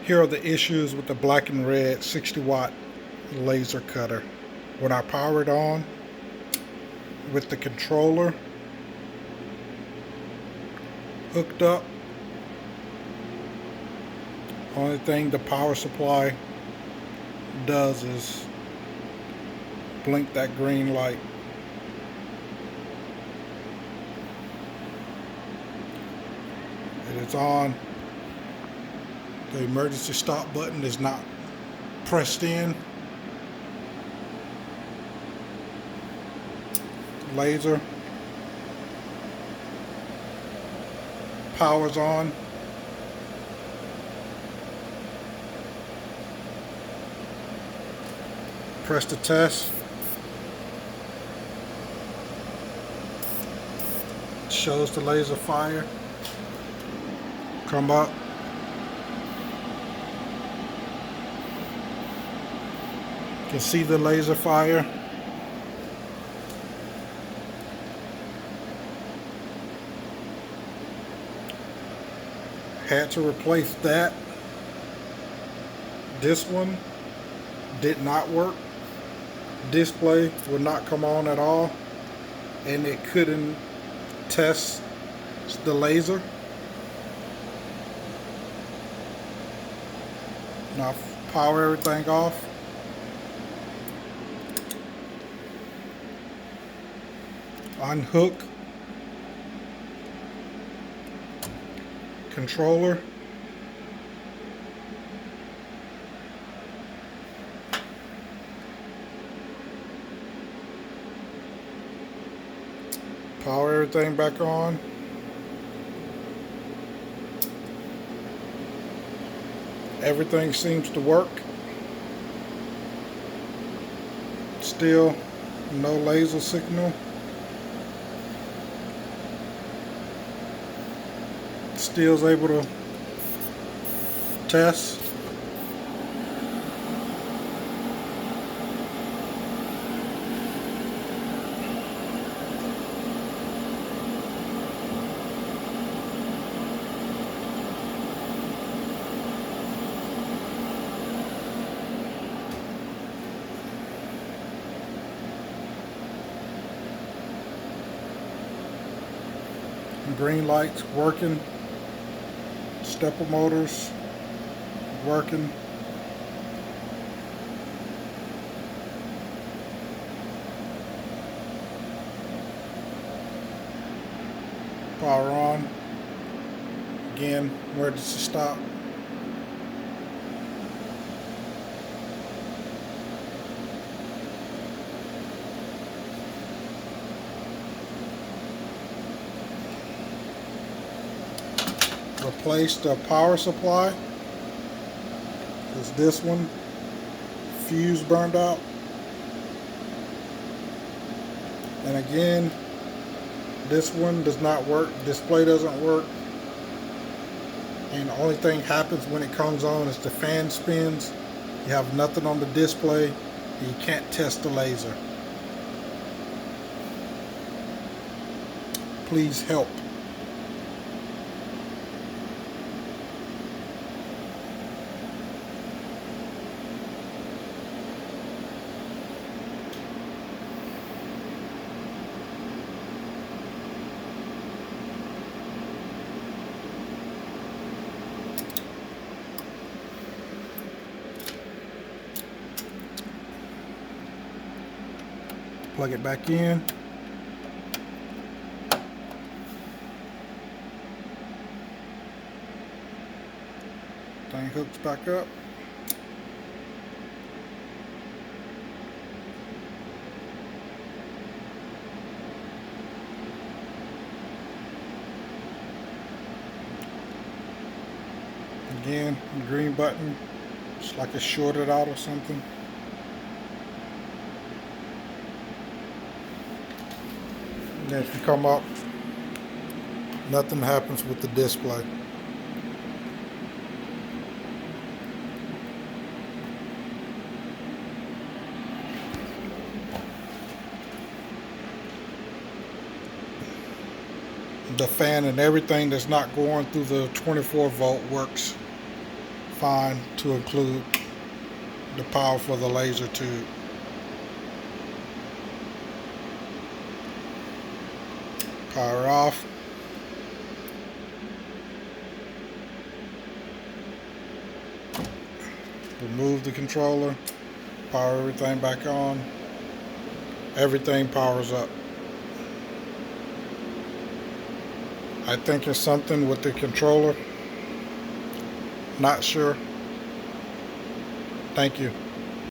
Here are the issues with the black and red 60-watt laser cutter. When I power it on with the controller hooked up, only thing the power supply does is blink that green light. It is on. The emergency stop button is not pressed in. Laser. Power's on. Press the test. Shows the laser fire. Come up. You can see the laser fire. Had to replace that. This one did not work. Display would not come on at all, and it couldn't test the laser. Now power everything off. Unhook controller. Power everything back on. Everything seems to work. Still no laser signal. Still is able to test. Green lights working. Stepper motors working. Power on. Again, emergency stop. Replace the power supply, because this one fuse burned out. And again, this one does not work. Display doesn't work, and the only thing happens when it comes on is the fan spins. You have nothing on the display, and you can't test the laser. Please help. Plug it back in. Thing hooks back up. Again, the green button, it's like it's shorted out or something. And then if you come up, nothing happens with the display. The fan and everything that's not going through the 24 volt works find to include the power for the laser tube. Power off. Remove the controller. Power everything back on. Everything powers up. I think it's something with the controller. Not sure. Thank you.